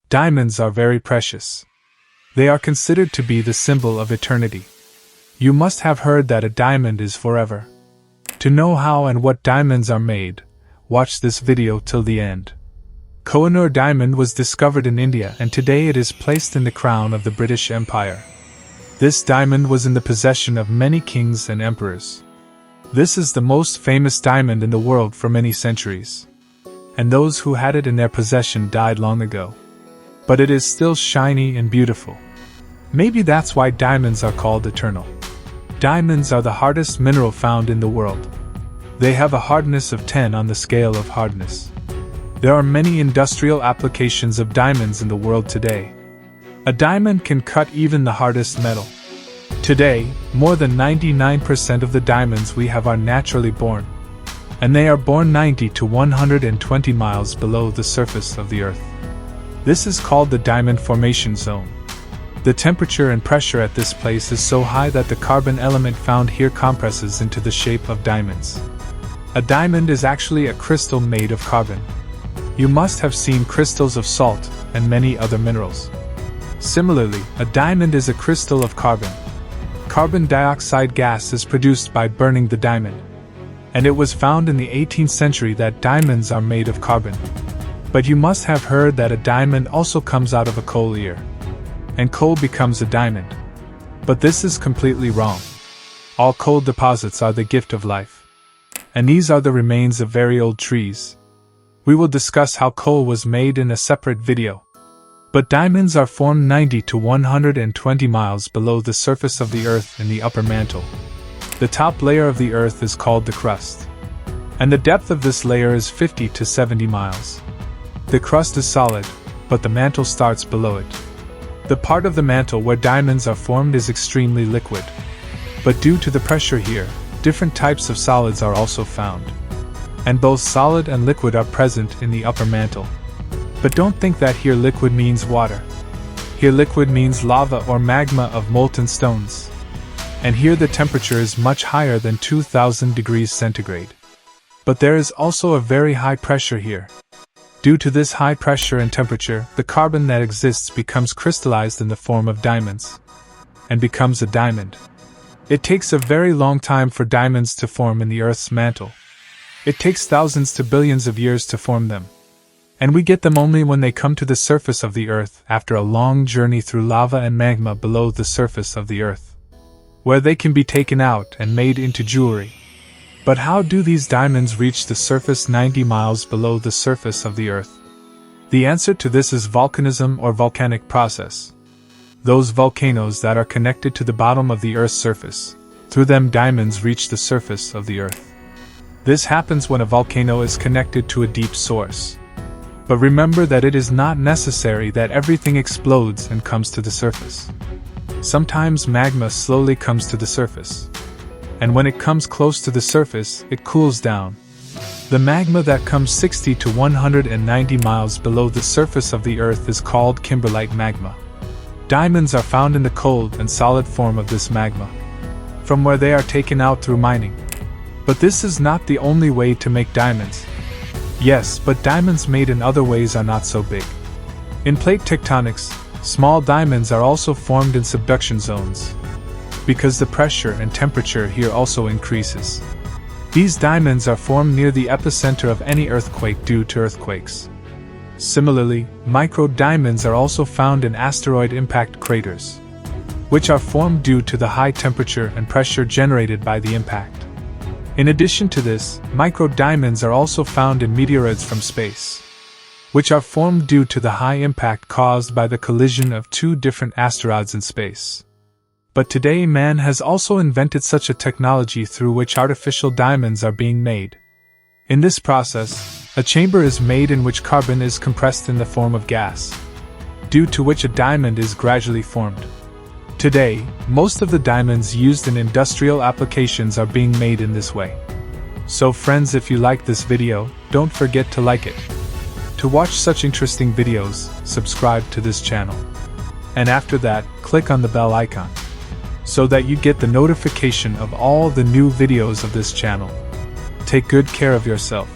Diamonds are very precious. They are considered to be the symbol of eternity. You must have heard that a diamond is forever. To know how and what diamonds are made, watch this video till the end. Kohinoor diamond was discovered in India and today it is placed in the crown of the British Empire. This diamond was in the possession of many kings and emperors. This is the most famous diamond in the world for many centuries. And those who had it in their possession died long ago. But it is still shiny and beautiful. Maybe that's why diamonds are called eternal. Diamonds are the hardest mineral found in the world. They have a hardness of 10 on the scale of hardness. There are many industrial applications of diamonds in the world today. A diamond can cut even the hardest metal. Today, more than 99% of the diamonds we have are naturally born. And they are born 90 to 120 miles below the surface of the Earth. This is called the diamond formation zone. The temperature and pressure at this place is so high that the carbon element found here compresses into the shape of diamonds. A diamond is actually a crystal made of carbon. You must have seen crystals of salt and many other minerals. Similarly, a diamond is a crystal of carbon. Carbon dioxide gas is produced by burning the diamond. And it was found in the 18th century that diamonds are made of carbon. But you must have heard that a diamond also comes out of a coal ear. And coal becomes a diamond. But this is completely wrong. All coal deposits are the gift of life. And these are the remains of very old trees. We will discuss how coal was made in a separate video. But diamonds are formed 90 to 120 miles below the surface of the Earth in the upper mantle. The top layer of the Earth is called the crust. And the depth of this layer is 50 to 70 miles. The crust is solid, but the mantle starts below it. The part of the mantle where diamonds are formed is extremely liquid. But due to the pressure here, different types of solids are also found. And both solid and liquid are present in the upper mantle. But don't think that here liquid means water. Here liquid means lava or magma of molten stones. And here the temperature is much higher than 2000 degrees centigrade. But there is also a very high pressure here. Due to this high pressure and temperature, the carbon that exists becomes crystallized in the form of diamonds. And becomes a diamond. It takes a very long time for diamonds to form in the Earth's mantle. It takes thousands to billions of years to form them. And we get them only when they come to the surface of the Earth after a long journey through lava and magma below the surface of the Earth, where they can be taken out and made into jewelry. But how do these diamonds reach the surface 90 miles below the surface of the Earth? The answer to this is volcanism or volcanic process. Those volcanoes that are connected to the bottom of the Earth's surface, through them diamonds reach the surface of the Earth. This happens when a volcano is connected to a deep source. But remember that it is not necessary that everything explodes and comes to the surface. Sometimes magma slowly comes to the surface. And when it comes close to the surface, it cools down. The magma that comes 60 to 190 miles below the surface of the Earth is called kimberlite magma. Diamonds are found in the cold and solid form of this magma, from where they are taken out through mining. But this is not the only way to make diamonds. Yes, but diamonds made in other ways are not so big. In plate tectonics, small diamonds are also formed in subduction zones, because the pressure and temperature here also increases. These diamonds are formed near the epicenter of any earthquake due to earthquakes. Similarly, micro diamonds are also found in asteroid impact craters, which are formed due to the high temperature and pressure generated by the impact. In addition to this, micro-diamonds are also found in meteorites from space, which are formed due to the high impact caused by the collision of two different asteroids in space. But today man has also invented such a technology through which artificial diamonds are being made. In this process, a chamber is made in which carbon is compressed in the form of gas, due to which a diamond is gradually formed. Today, most of the diamonds used in industrial applications are being made in this way. So friends, if you like this video, don't forget to like it. To watch such interesting videos, subscribe to this channel. And after that, click on the bell icon, so that you get the notification of all the new videos of this channel. Take good care of yourself.